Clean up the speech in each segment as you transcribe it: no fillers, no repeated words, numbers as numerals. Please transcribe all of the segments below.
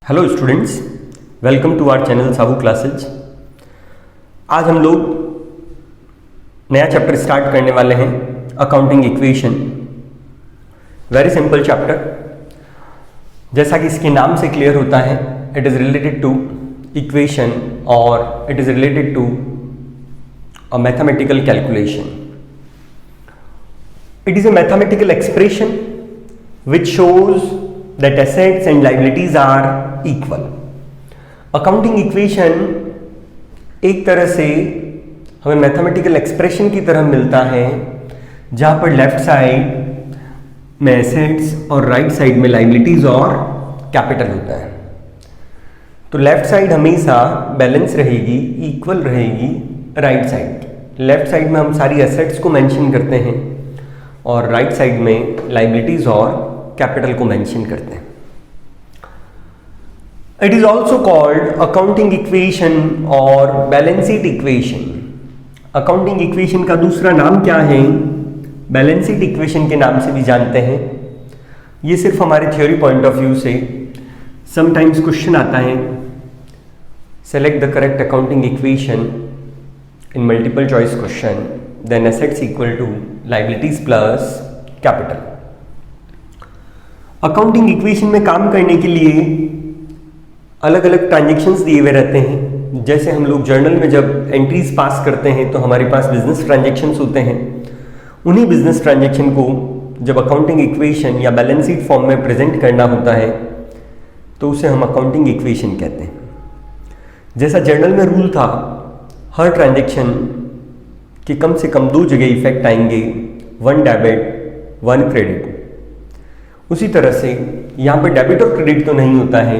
Hello students, welcome to our channel Sahu classes. आज हम लोग नया चैप्टर स्टार्ट करने वाले हैं, accounting equation. Very simple chapter. जैसा कि इसके नाम से क्लियर होता है, it is related to equation और it is related to a mathematical calculation. It is a mathematical expression which shows that assets and liabilities are equal. Accounting equation एक तरह से हमें मैथमेटिकल एक्सप्रेशन की तरह मिलता है, जहाँ पर लेफ्ट साइड में एसेट्स और राइट साइड में लाइबिलिटीज और कैपिटल होता है। तो लेफ्ट साइड हमेशा बैलेंस रहेगी, इक्वल रहेगी राइट साइड। लेफ्ट साइड में हम सारी एसेट्स को मेंशन करते हैं और राइट साइड में लाइबिलिटीज और कैपिटल को मेंशन करते हैं। It is also called accounting equation और balance sheet equation. Accounting equation का दूसरा नाम क्या है? बैलेंस शीट इक्वेशन के नाम से भी जानते हैं। ये सिर्फ हमारे थ्योरी पॉइंट ऑफ व्यू से समटाइम्स क्वेश्चन आता है, select the correct accounting equation in multiple choice question, then assets equal to liabilities plus capital। Accounting equation में काम करने के लिए अलग अलग ट्रांजेक्शन्स दिए हुए रहते हैं। जैसे हम लोग जर्नल में जब एंट्रीज पास करते हैं तो हमारे पास बिजनेस ट्रांजेक्शन्स होते हैं। उन्हीं बिजनेस ट्रांजेक्शन को जब अकाउंटिंग इक्वेशन या बैलेंस शीट फॉर्म में प्रेजेंट करना होता है तो उसे हम अकाउंटिंग इक्वेशन कहते हैं। जैसा जर्नल में रूल था, हर ट्रांजेक्शन कि कम से कम दो जगह इफेक्ट आएंगे, वन डेबिट वन क्रेडिट। उसी तरह से यहाँ पर डेबिट और क्रेडिट तो नहीं होता है,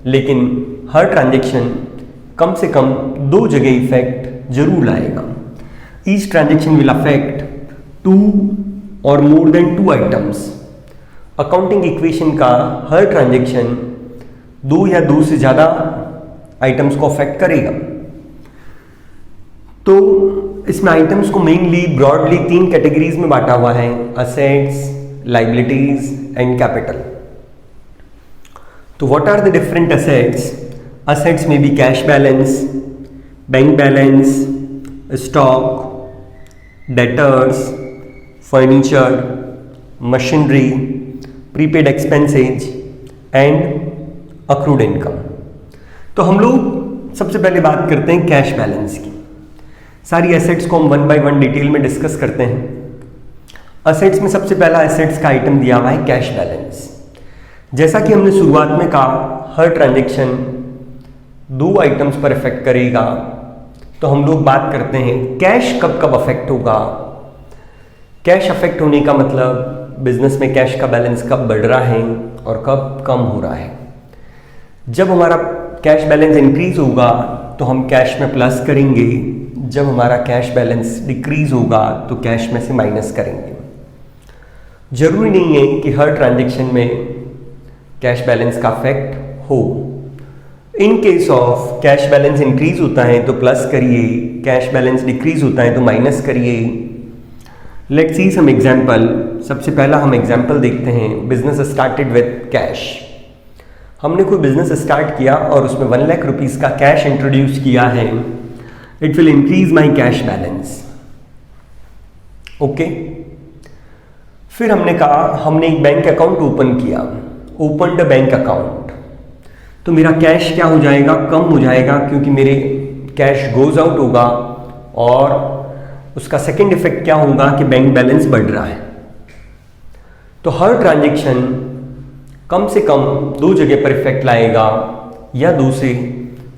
लेकिन हर ट्रांजेक्शन कम से कम दो जगह इफेक्ट जरूर लाएगा। Each transaction will affect two or more than two items. Accounting equation का हर ट्रांजेक्शन दो या दो से ज़्यादा आइटम्स को अफेक्ट करेगा। तो इसमें आइटम्स को मेनली ब्रॉडली तीन कैटेगरीज में बांटा हुआ है, असेट्स, लाइबिलिटीज एंड कैपिटल। तो what are the different assets? Assets में भी cash balance, bank balance, stock, debtors, furniture, machinery, prepaid expenses and accrued income. तो हम लोग सबसे पहले बात करते हैं कैश बैलेंस की। सारी एसेट्स को हम वन बाय वन डिटेल में डिस्कस करते हैं। असेट्स में सबसे पहला एसेट्स का आइटम दिया हुआ है कैश बैलेंस। जैसा कि हमने शुरुआत में कहा, हर ट्रांजैक्शन दो आइटम्स पर इफेक्ट करेगा। तो हम लोग बात करते हैं कैश कब कब अफेक्ट होगा। कैश अफेक्ट होने का मतलब बिजनेस में कैश का बैलेंस कब बढ़ रहा है और कब कम हो रहा है। जब हमारा कैश बैलेंस इंक्रीज होगा तो हम कैश में प्लस करेंगे, जब हमारा कैश बैलेंस डिक्रीज होगा तो कैश में से माइनस करेंगे। जरूरी नहीं है कि हर ट्रांजैक्शन में कैश बैलेंस का अफेक्ट हो। In case of cash balance increase होता है तो प्लस करिए, कैश बैलेंस डिक्रीज होता है तो माइनस करिए। Let's see some example. सबसे पहला हम एग्जांपल देखते हैं। Business started with cash. हमने कोई बिजनेस स्टार्ट किया और उसमें 1 लाख रुपीज़ का कैश इंट्रोड्यूस किया है। It will increase my cash balance. Okay. फिर हमने कहा हमने एक बैंक अकाउंट ओपन किया, ओपन द बैंक अकाउंट। तो मेरा कैश क्या हो जाएगा? कम हो जाएगा, क्योंकि मेरे कैश गोज आउट होगा और उसका सेकेंड इफेक्ट क्या होगा कि बैंक बैलेंस बढ़ रहा है। तो हर ट्रांजेक्शन कम से कम दो जगह पर इफेक्ट लाएगा या दो से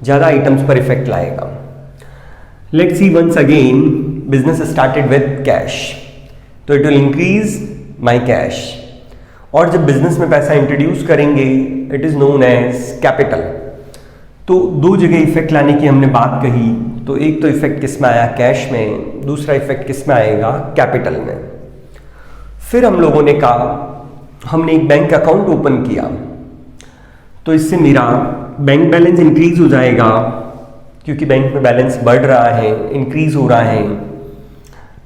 ज़्यादा आइटम्स पर इफेक्ट लाएगा। Let's see once again, business started with cash, तो it will increase my cash। और जब बिजनेस में पैसा इंट्रोड्यूस करेंगे, it is known as capital. तो दो जगह इफेक्ट लाने की हमने बात कही। तो एक तो इफेक्ट किस में आया? कैश में। दूसरा इफेक्ट किस में आएगा? कैपिटल में। फिर हम लोगों ने कहा हमने एक बैंक अकाउंट ओपन किया, तो इससे मेरा बैंक बैलेंस इंक्रीज हो जाएगा, क्योंकि बैंक में बैलेंस बढ़ रहा है, इंक्रीज हो रहा है,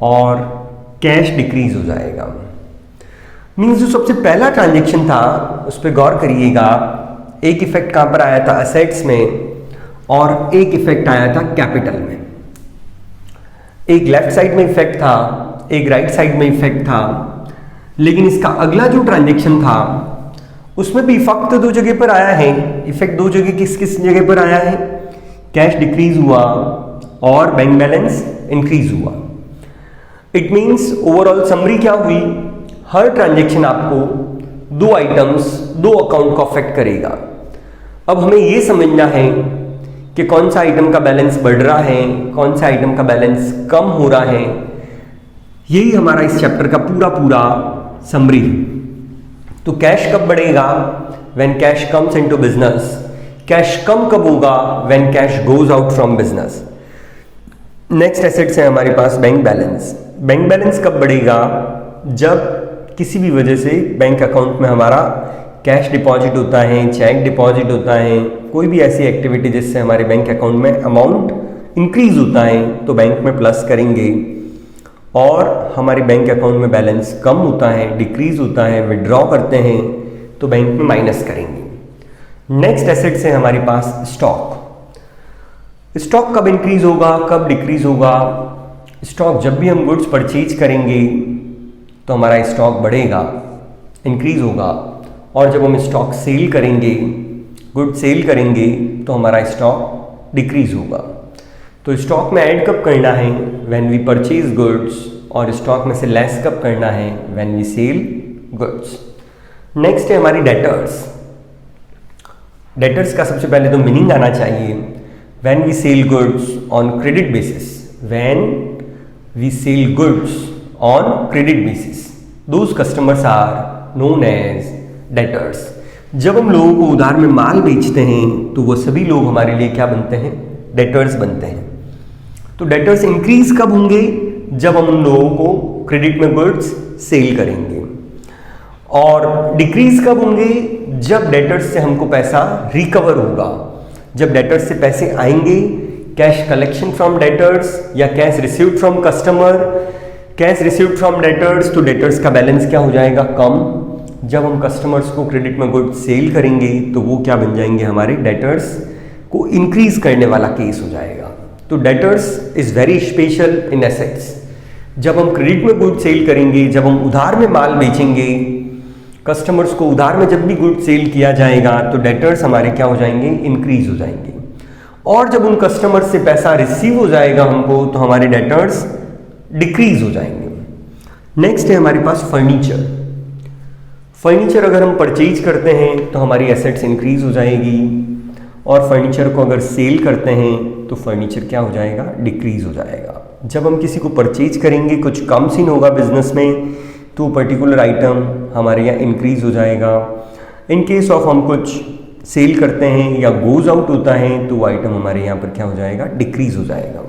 और कैश डिक्रीज हो जाएगा। मीन्स जो सबसे पहला ट्रांजैक्शन था उस पर गौर करिएगा। एक इफेक्ट कहाँ पर आया था, एसेट्स में, और एक इफेक्ट आया था कैपिटल में। एक लेफ्ट साइड में इफेक्ट था, एक राइट साइड में इफेक्ट था, लेकिन इसका अगला जो ट्रांजेक्शन था उसमें भी इफेक्ट दो जगह पर आया है। इफेक्ट दो जगह किस किस जगह पर आया है, कैश डिक्रीज हुआ और बैंक बैलेंस इंक्रीज हुआ। इट मीन्स ओवरऑल समरी क्या हुई, हर ट्रांजेक्शन आपको दो आइटम्स, दो अकाउंट को अफेक्ट करेगा। अब हमें यह समझना है कि कौन सा आइटम का बैलेंस बढ़ रहा है, कौन सा आइटम का बैलेंस कम हो रहा है। यही हमारा इस चैप्टर का पूरा समरी है। तो कैश कब बढ़ेगा, when cash comes into business. Cash कम कब होगा, when cash goes out from business. Next assets है हमारे पास बैंक बैलेंस। बैंक बैलेंस कब बढ़ेगा, जब किसी भी वजह से बैंक अकाउंट में हमारा कैश डिपॉजिट होता है, चेक डिपॉजिट होता है, कोई भी ऐसी एक्टिविटी जिससे हमारे बैंक अकाउंट में अमाउंट इंक्रीज होता है तो बैंक में प्लस करेंगे, और हमारे बैंक अकाउंट में बैलेंस कम होता है, डिक्रीज होता है, विड्रॉ करते हैं तो बैंक में माइनस करेंगे। नेक्स्ट एसेट से हमारे पास स्टॉक। स्टॉक कब इंक्रीज होगा, कब डिक्रीज होगा। स्टॉक जब भी हम गुड्स परचेज करेंगे तो हमारा स्टॉक बढ़ेगा, इंक्रीज होगा, और जब हम स्टॉक सेल करेंगे, गुड सेल करेंगे तो हमारा स्टॉक डिक्रीज होगा। तो स्टॉक में ऐड कब करना है, व्हेन वी परचेज गुड्स, और स्टॉक में से लेस कब करना है, when we sell goods. Next है हमारी डेटर्स। डेटर्स का सबसे पहले तो मीनिंग आना चाहिए। When we sell goods on credit basis, when we sell goods on credit basis, those customers are known as debtors. जब हम लोगों को उधार में माल बेचते हैं तो वो सभी लोग हमारे लिए क्या बनते हैं, डेटर्स बनते हैं। तो डेटर्स इंक्रीज कब होंगे, जब हम उन लोगों को क्रेडिट में गुड्स सेल करेंगे, और डिक्रीज कब होंगे, जब डेटर्स से हमको पैसा रिकवर होगा। जब डेटर्स से पैसे आएंगे, कैश कलेक्शन फ्रॉम डेटर्स या cash received from customer, cash received from debtors, तो डेटर्स का बैलेंस क्या हो जाएगा, कम। जब हम कस्टमर्स को क्रेडिट में गुड्स सेल करेंगे तो वो क्या बन जाएंगे, हमारे डेटर्स को इंक्रीज करने वाला केस हो जाएगा। तो debtors is very special in assets. जब हम क्रेडिट में गुड्स सेल करेंगे, जब हम उधार में माल बेचेंगे, कस्टमर्स को उधार में जब भी गुड्स सेल किया जाएगा तो डेटर्स हमारे क्या हो जाएंगे, इंक्रीज हो जाएंगे। और जब उन कस्टमर्स से पैसा रिसीव हो जाएगा हमको तो हमारे डेटर्स डिक्रीज हो जाएंगे। नेक्स्ट है हमारे पास फर्नीचर। फर्नीचर अगर हम परचेज करते हैं तो हमारी एसेट्स इंक्रीज हो जाएगी, और फर्नीचर को अगर सेल करते हैं तो फर्नीचर क्या हो जाएगा, डिक्रीज हो जाएगा। जब हम किसी को परचेज करेंगे, कुछ कम सीन होगा बिजनेस में, तो पर्टिकुलर आइटम हमारे यहाँ इंक्रीज हो जाएगा। इन केस ऑफ हम कुछ सेल करते हैं या गोज आउट होता है तो वो आइटम हमारे यहाँ पर क्या हो जाएगा, डिक्रीज हो जाएगा।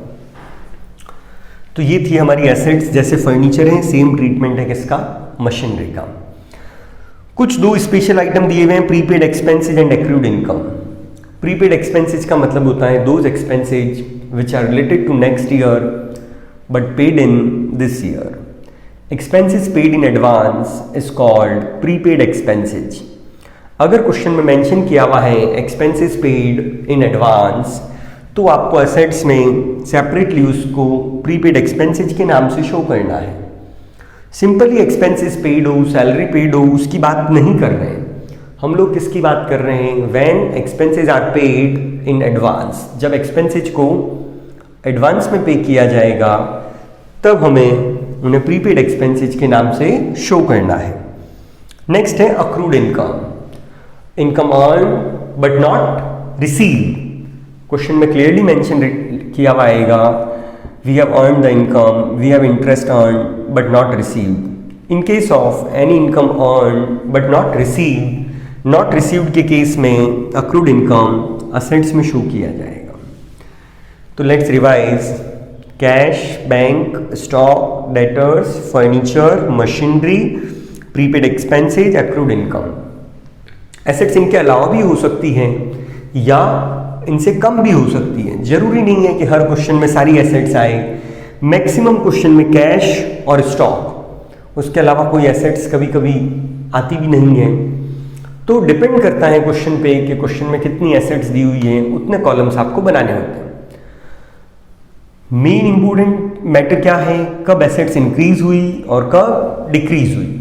तो ये थी हमारी एसेट्स। जैसे फर्नीचर है, सेम ट्रीटमेंट है किसका, मशीनरी का। कुछ दो स्पेशल आइटम दिए हुए हैं, prepaid expenses and accrued income. Prepaid expenses का मतलब होता है those expenses which are related to next year but paid in this year. Expenses paid in advance is called prepaid expenses. अगर क्वेश्चन में mention किया हुआ है एक्सपेंसेज पेड इन एडवांस, तो आपको एसेट्स में सेपरेटली उसको प्रीपेड एक्सपेंसेज के नाम से शो करना है। सिंपली एक्सपेंसेस पेड हो, सैलरी पेड हो, उसकी बात नहीं कर रहे हैं हम लोग। किसकी बात कर रहे हैं, when expenses are paid in advance. जब एक्सपेंसेज को एडवांस में पे किया जाएगा तब हमें उन्हें प्रीपेड एक्सपेंसेज के नाम से शो करना है। नेक्स्ट है accrued income. Income earn but not received. Question में क्लियरली मेंशन किया हुआ आएगा, we have earned the income, we have interest earned but not received. In case of any income earned but not received के case में accrued income assets में show किया जाएगा। तो let's revise. Cash, bank, stock, debtors, furniture, machinery, prepaid expenses, accrued income। Assets इनके अलावा भी हो सकती हैं या इनसे कम भी हो सकती है। जरूरी नहीं है कि हर क्वेश्चन में सारी एसेट्स आए। मैक्सिमम क्वेश्चन में कैश और स्टॉक, उसके अलावा कोई एसेट्स कभी कभी आती भी नहीं है। तो डिपेंड करता है क्वेश्चन पे कि क्वेश्चन में कितनी एसेट्स दी हुई हैं, उतने कॉलम्स आपको बनाने होते हैं। मेन इंपॉर्टेंट मैटर क्या है, कब एसेट्स इंक्रीज हुई और कब डिक्रीज हुई।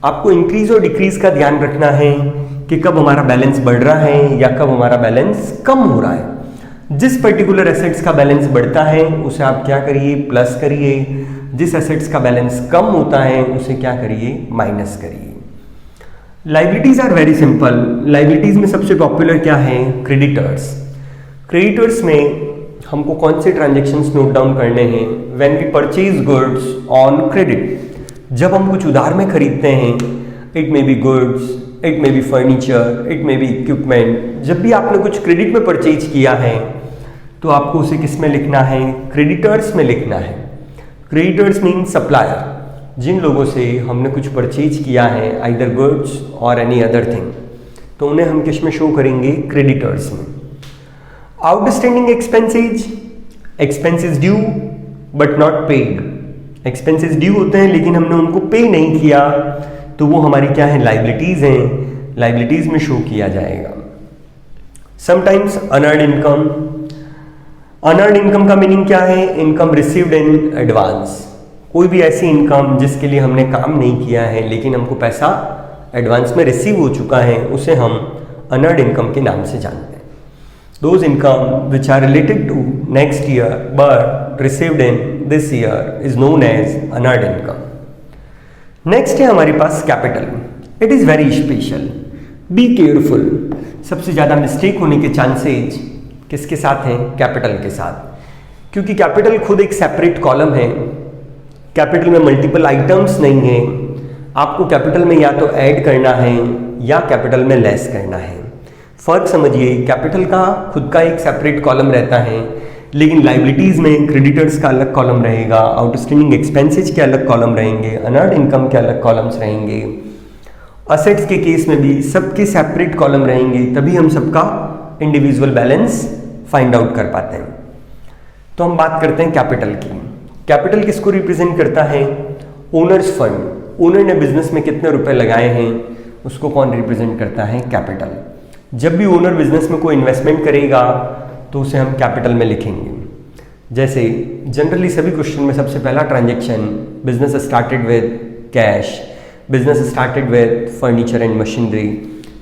आपको इंक्रीज और डिक्रीज का ध्यान रखना है कि कब हमारा बैलेंस बढ़ रहा है या कब हमारा बैलेंस कम हो रहा है। जिस पर्टिकुलर एसेट्स का बैलेंस बढ़ता है उसे आप क्या करिए, प्लस करिए। जिस एसेट्स का बैलेंस कम होता है उसे क्या करिए, माइनस करिए। Liabilities are very simple. Liabilities में सबसे पॉपुलर क्या है, क्रेडिटर्स। क्रेडिटर्स में हमको कौन से ट्रांजेक्शन्स नोट डाउन करने हैं, when we purchase goods on credit. जब हम कुछ उधार में खरीदते हैं, it may be goods, it may be furniture, it may be equipment. जब भी आपने कुछ क्रेडिट में परचेज किया है तो आपको उसे किस में लिखना है, क्रेडिटर्स में लिखना है। क्रेडिटर्स मीन सप्लायर, जिन लोगों से हमने कुछ परचेज किया है आइदर गुड्स और एनी अदर थिंग, तो उन्हें हम किस में शो करेंगे, क्रेडिटर्स में। Outstanding expenses, expenses due but not paid. Expenses due होते हैं लेकिन हमने उनको पे नहीं किया, तो वो हमारी क्या है, लाइबिलिटीज हैं, लाइबिलिटीज में शो किया जाएगा। Sometimes unearned income. Unearned income का मीनिंग क्या है, इनकम रिसीव्ड इन एडवांस। कोई भी ऐसी इनकम जिसके लिए हमने काम नहीं किया है लेकिन हमको पैसा एडवांस में रिसीव हो चुका है, उसे हम अनअर्न्ड इनकम के नाम से जानते हैं। Those income which are related to next year but received in this year is known as unearned income. Next है हमारे पास capital. It is very special. Be careful. सबसे ज़्यादा मिस्टेक होने के चांसेज किसके साथ हैं, कैपिटल के साथ, क्योंकि कैपिटल खुद एक सेपरेट कॉलम है। कैपिटल में मल्टीपल आइटम्स नहीं है। आपको कैपिटल में या तो ऐड करना है या कैपिटल में लेस करना है। फर्क समझिए, कैपिटल का खुद का एक सेपरेट कॉलम रहता है, लेकिन लाइबिलिटीज में क्रेडिटर्स का अलग कॉलम रहेगा, आउटस्टैंडिंग एक्सपेंसेज के अलग कॉलम रहेंगे, अनअर्न्ड इनकम के अलग कॉलम्स रहेंगे। असेट्स के केस में भी सबके सेपरेट कॉलम रहेंगे, तभी हम सबका इंडिविजुअल बैलेंस फाइंड आउट कर पाते हैं। तो हम बात करते हैं कैपिटल की। कैपिटल किसको रिप्रेजेंट करता है, ओनर्स फंड। ओनर ने बिजनेस में कितने रुपए लगाए हैं उसको कौन रिप्रेजेंट करता है, कैपिटल। जब भी ओनर बिजनेस में कोई इन्वेस्टमेंट करेगा तो उसे हम कैपिटल में लिखेंगे। जैसे जनरली सभी क्वेश्चन में सबसे पहला transaction, business started with cash, business started with furniture and machinery.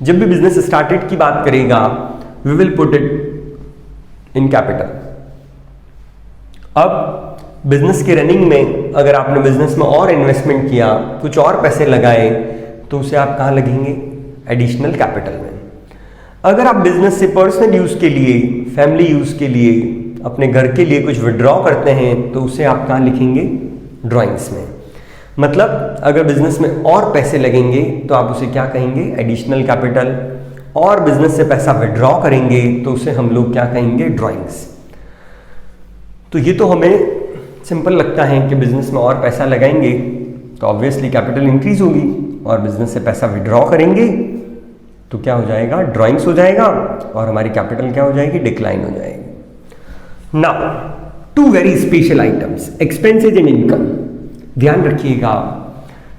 जब भी बिजनेस स्टार्टेड की बात करेगा we will put it in capital. अब बिजनेस के रनिंग में अगर आपने बिजनेस में और इन्वेस्टमेंट किया, कुछ और पैसे लगाए, तो उसे आप कहाँ लगेंगे, एडिशनल कैपिटल में। अगर आप बिजनेस से पर्सनल यूज के लिए, फैमिली यूज के लिए, अपने घर के लिए कुछ विड्रॉ करते हैं तो उसे आप कहाँ लिखेंगे, ड्राइंग्स में। मतलब अगर बिजनेस में और पैसे लगेंगे तो आप उसे क्या कहेंगे, एडिशनल कैपिटल। और बिजनेस से पैसा विड्रॉ करेंगे तो उसे हम लोग क्या कहेंगे, ड्राइंग्स। तो ये तो हमें सिंपल लगता है कि बिजनेस में और पैसा लगाएंगे तो ऑब्वियसली कैपिटल इंक्रीज होगी, और बिजनेस से पैसा विड्रॉ करेंगे तो क्या हो जाएगा, ड्राइंग्स हो जाएगा, और हमारी कैपिटल क्या हो जाएगी, डिक्लाइन हो जाएगी। Now two very special items, expenses and income. ध्यान रखिएगा,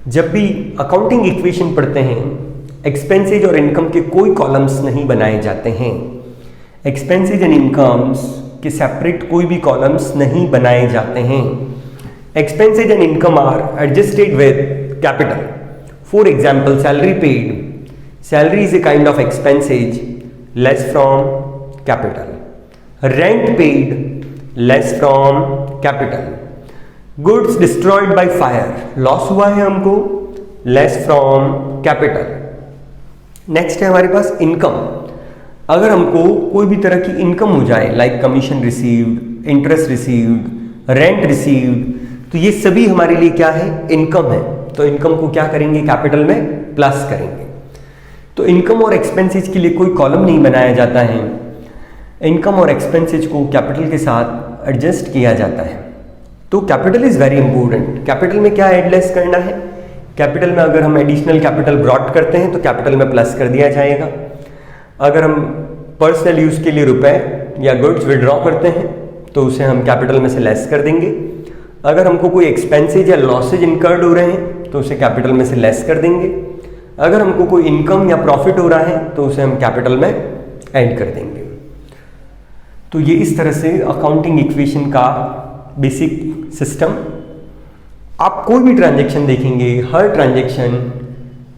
जब भी अकाउंटिंग इक्वेशन पढ़ते हैं एक्सपेंसेज और इनकम के कोई कॉलम्स नहीं बनाए जाते हैं। एक्सपेंसेज एंड इनकम्स के सेपरेट कोई भी कॉलम्स नहीं बनाए जाते हैं। Expenses and income are adjusted with capital. For example, salary paid, salary is a kind of expenses less from capital. Rent paid less from capital. Goods destroyed by fire, loss हुआ है हमको, less from capital. Next है हमारे पास income. अगर हमको कोई भी तरह की इनकम हो जाए, like commission received, interest received, rent received, तो ये सभी हमारे लिए क्या है, इनकम है। तो इनकम को क्या करेंगे, कैपिटल में प्लस करेंगे। तो इनकम और एक्सपेंसेज के लिए कोई कॉलम नहीं बनाया जाता है। इनकम और एक्सपेंसेज को कैपिटल के साथ एडजस्ट किया जाता है। तो capital is very important. Capital में क्या एड लेस करना है, कैपिटल में अगर हम एडिशनल कैपिटल ब्रॉट करते हैं तो कैपिटल में प्लस कर दिया जाएगा। अगर हम पर्सनल यूज के लिए रुपए या गुड्स विड्रॉ करते हैं तो उसे हम कैपिटल में से लेस कर देंगे। अगर हमको कोई एक्सपेंसेज या लॉसेज इनकर्ड हो रहे हैं तो उसे कैपिटल में से लेस कर देंगे। अगर हमको कोई इनकम या प्रॉफिट हो रहा है तो उसे हम कैपिटल में ऐड कर देंगे। तो ये इस तरह से अकाउंटिंग इक्वेशन का बेसिक सिस्टम। आप कोई भी ट्रांजैक्शन देखेंगे, हर ट्रांजैक्शन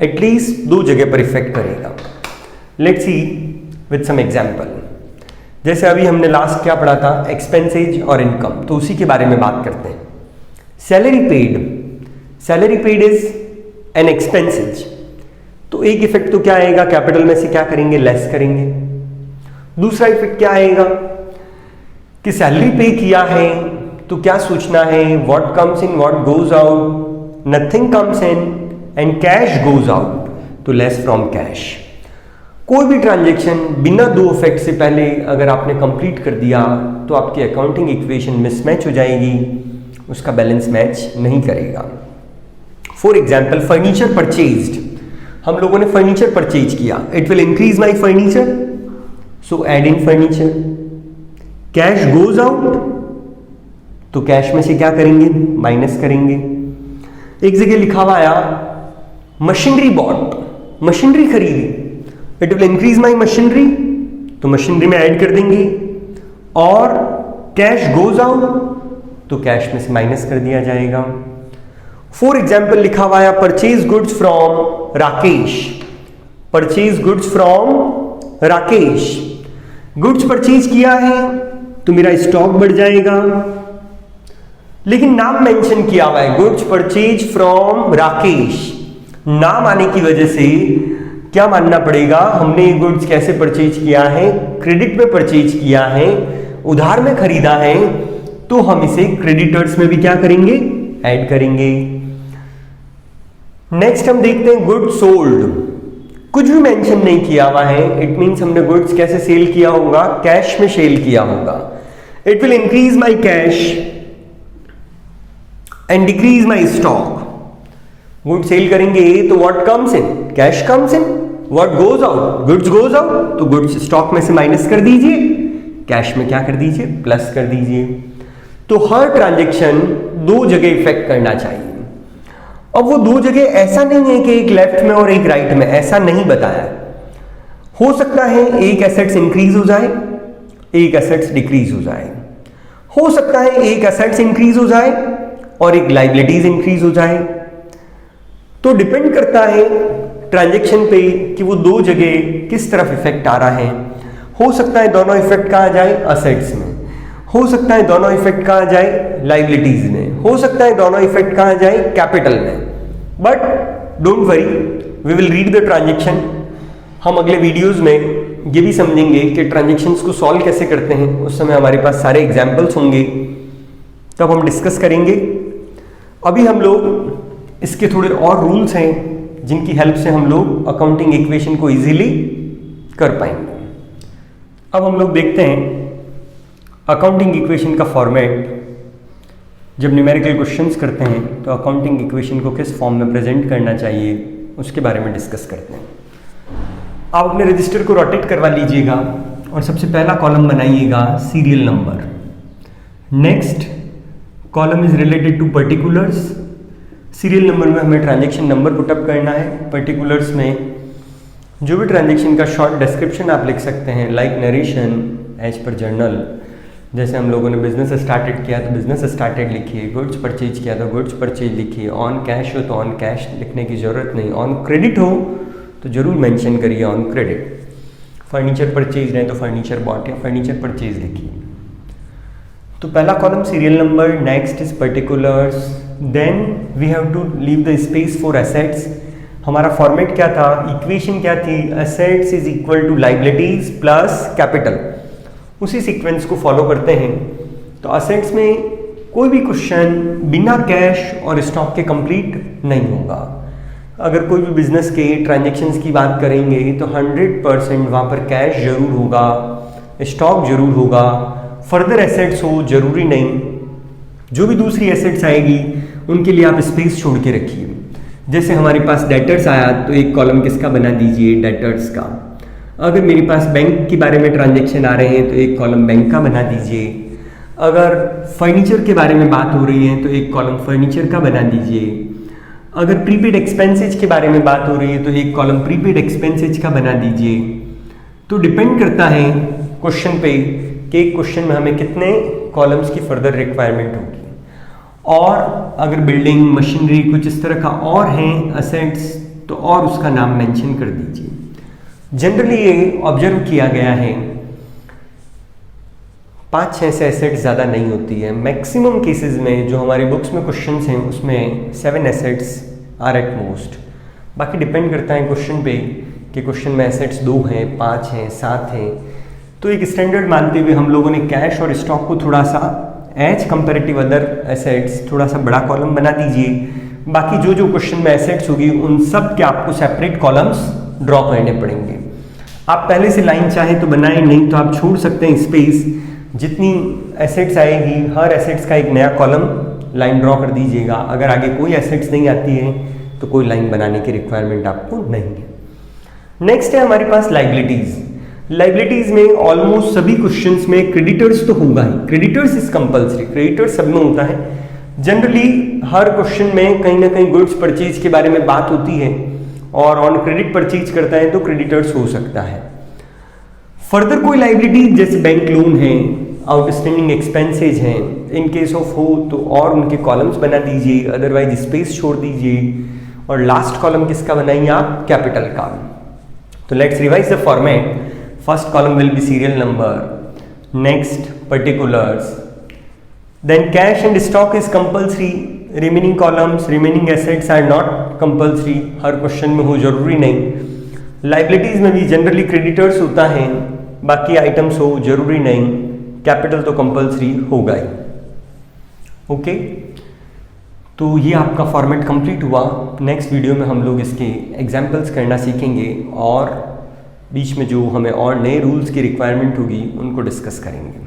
एटलीस्ट 2 जगह पर इफेक्ट करेगा। Let's see with some example. जैसे अभी हमने लास्ट क्या पढ़ा था, एक्सपेंसेज और इनकम, तो उसी के बारे में बात करते हैं। Salary paid is an expenses, तो एक इफेक्ट तो क्या आएगा, कैपिटल में से क्या करेंगे, लेस करेंगे। दूसरा इफेक्ट क्या आएगा कि सैलरी पे किया है तो क्या सोचना है, what comes in what goes out, nothing comes in and cash goes out, तो लेस फ्रॉम कैश। कोई भी ट्रांजैक्शन बिना 2 इफेक्ट से पहले अगर आपने कंप्लीट कर दिया तो आपकी अकाउंटिंग इक्वेशन मिसमैच हो जाएगी, उसका बैलेंस मैच नहीं करेगा। फॉर एग्जाम्पल, फर्नीचर परचेज्ड, हम लोगों ने फर्नीचर परचेज किया, it will increase my furniture, so add in furniture. Cash goes out, तो कैश में से क्या करेंगे, माइनस करेंगे। एक जगह लिखा हुआ आया मशीनरी बॉट, मशीनरी खरीदी, it will increase my machinery, तो मशीनरी में ऐड कर देंगे। और कैश गोज आउट, तो कैश में से माइनस कर दिया जाएगा। फॉर एग्जाम्पल लिखा हुआ है purchase goods from Rakesh, purchase goods from Rakesh, goods purchase किया है तो मेरा स्टॉक बढ़ जाएगा, लेकिन नाम मेंशन किया हुआ है गुड्स परचेज फ्रॉम राकेश। नाम आने की वजह से क्या मानना पड़ेगा, हमने ये गुड्स कैसे परचेज किया है, क्रेडिट में परचेज किया है, उधार में खरीदा है, तो हम इसे क्रेडिटर्स में भी क्या करेंगे, ऐड करेंगे। नेक्स्ट हम देखते हैं गुड्स सोल्ड, कुछ भी मेंशन नहीं किया हुआ है, इट मींस हमने गुड्स कैसे सेल किया होगा, कैश में सेल किया होगा। It will increase my cash and decrease my stock. Good sell करेंगे तो what comes in, cash comes in, what goes out, goods goes out, तो गुड्स स्टॉक में से माइनस कर दीजिए, कैश में क्या कर दीजिए, प्लस कर दीजिए। तो हर ट्रांजैक्शन 2 जगह इफेक्ट करना चाहिए। अब वो 2 जगह ऐसा नहीं है कि एक लेफ्ट में और एक राइट में, ऐसा नहीं बताया। हो सकता है एक एसेट्स इंक्रीज हो जाए, एक एसेट्स डिक्रीज हो जाए, हो सकता है एक एसेट्स इंक्रीज हो जाए और एक लायबिलिटीज इंक्रीज हो जाए। तो डिपेंड करता है ट्रांजैक्शन पे कि वो 2 जगह किस तरफ इफेक्ट आ रहा है। हो सकता है दोनों इफेक्ट कहाँ जाए, असेट्स में, हो सकता है दोनों इफेक्ट कहाँ जाए, लायबिलिटीज में, हो सकता है दोनों इफेक्ट कहाँ जाए, कैपिटल में। But don't worry, we will read the transaction. हम अगले वीडियोस में ये भी समझेंगे कि ट्रांजैक्शंस को सॉल्व कैसे करते हैं, उस समय हमारे पास सारे एग्जाम्पल्स होंगे, तब हम डिस्कस करेंगे। अभी हम लोग इसके थोड़े और रूल्स हैं जिनकी हेल्प से हम लोग अकाउंटिंग इक्वेशन को इजीली कर पाएंगे। अब हम लोग देखते हैं अकाउंटिंग इक्वेशन का फॉर्मेट। जब न्यूमेरिकल क्वेश्चंस करते हैं तो अकाउंटिंग इक्वेशन को किस फॉर्म में प्रेजेंट करना चाहिए उसके बारे में डिस्कस करते हैं। आप अपने रजिस्टर को रोटेट करवा लीजिएगा और सबसे पहला कॉलम बनाइएगा serial number. Next column is related to particulars. Serial number में हमें ट्रांजैक्शन नंबर पुटअप करना है। पर्टिकुलर्स में जो भी ट्रांजैक्शन का शॉर्ट डिस्क्रिप्शन आप लिख सकते हैं, like narration as per journal. जैसे हम लोगों ने बिजनेस स्टार्टेड किया तो बिजनेस स्टार्टेड लिखिए, गुड्स परचेज किया तो गुड्स परचेज लिखिए, ऑन कैश हो तो ऑन कैश लिखने की ज़रूरत नहीं, ऑन क्रेडिट हो तो जरूर मेंशन करिए ऑन क्रेडिट। फर्नीचर परचेज है तो फर्नीचर बॉट या फर्नीचर परचेज लिखिए। तो पहला column serial number, next is particulars, then we have to leave the space for assets. हमारा फॉर्मेट क्या था, इक्वेशन क्या थी, assets is equal to liabilities plus capital. उसी सीक्वेंस को फॉलो करते हैं। तो एसेट्स में कोई भी क्वेश्चन बिना कैश और स्टॉक के कंप्लीट नहीं होगा। अगर कोई भी बिजनेस के ट्रांजैक्शंस की बात करेंगे तो 100% वहाँ पर कैश जरूर होगा, स्टॉक जरूर होगा, फर्दर एसेट्स हो जरूरी नहीं। जो भी दूसरी एसेट्स आएगी उनके लिए आप स्पेस छोड़ के रखिए। जैसे हमारे पास डेटर्स आया तो एक कॉलम किसका बना दीजिए, डेटर्स का। अगर मेरे पास बैंक के बारे में ट्रांजैक्शन आ रहे हैं तो एक कॉलम बैंक का बना दीजिए। अगर फर्नीचर के बारे में बात हो रही है तो एक कॉलम फर्नीचर का बना दीजिए। अगर प्रीपेड एक्सपेंसेज के बारे में बात हो रही है तो एक कॉलम प्रीपेड एक्सपेंसेज का बना दीजिए। तो डिपेंड करता है क्वेश्चन पे कि एक क्वेश्चन में हमें कितने कॉलम्स की फर्दर रिक्वायरमेंट होगी। और अगर बिल्डिंग मशीनरी कुछ इस तरह का और हैं असेट्स तो और उसका नाम मेंशन कर दीजिए। जनरली ये ऑब्जर्व किया गया है 5-6 से एसेट्स ज़्यादा नहीं होती है। मैक्सिमम केसेस में जो हमारी बुक्स में क्वेश्चंस हैं उसमें 7 एसेट्स आर एट मोस्ट। बाकी डिपेंड करता है क्वेश्चन पे कि क्वेश्चन में एसेट्स 2 हैं, 5 हैं, 7 हैं। तो एक स्टैंडर्ड मानते हुए हम लोगों ने कैश और स्टॉक को थोड़ा सा एज कंपेरेटिव अदर एसेट्स थोड़ा सा बड़ा कॉलम बना दीजिए। बाकी जो जो क्वेश्चन में एसेट्स होगी उन सब के आपको सेपरेट कॉलम्स ड्रॉ करने पड़ेंगे। आप पहले से लाइन चाहे तो बनाएं, नहीं तो आप छोड़ सकते हैं स्पेस। जितनी एसेट्स आएगी हर एसेट्स का एक नया कॉलम लाइन ड्रॉ कर दीजिएगा। अगर आगे कोई एसेट्स नहीं आती है तो कोई लाइन बनाने की रिक्वायरमेंट आपको नहीं है। नेक्स्ट है हमारे पास लाइबिलिटीज। लाइबिलिटीज में ऑलमोस्ट सभी क्वेश्चंस में क्रेडिटर्स तो होगा ही, क्रेडिटर्स इज कंपल्सरी, क्रेडिटर्स सब में होता है। जनरली हर क्वेश्चन में कहीं ना कहीं गुड्स परचेज के बारे में बात होती है और ऑन क्रेडिट परचेज करता है तो क्रेडिटर्स हो सकता है। फर्दर कोई लाइबिलिटी जैसे बैंक लोन है, आउटस्टैंडिंग एक्सपेंसेज हैं, इन केस ऑफ हो तो और उनके कॉलम्स बना दीजिए, अदरवाइज स्पेस छोड़ दीजिए। और लास्ट कॉलम किसका बनाइए आप? कैपिटल का। तो let's revise the format. First column will be serial number, next particulars, then cash and stock is compulsory, remaining columns, remaining assets are not compulsory, her question में हो जरूरी नहीं। लाइबिलिटीज में भी जनरली क्रेडिटर्स होता है, बाकी आइटम्स हो जरूरी नहीं, कैपिटल तो कंपल्सरी होगा ही। ओके, तो ये आपका फॉर्मेट कंप्लीट हुआ। नेक्स्ट वीडियो में हम लोग इसके एग्जाम्पल्स करना सीखेंगे और बीच में जो हमें और नए रूल्स की रिक्वायरमेंट होगी उनको डिस्कस करेंगे।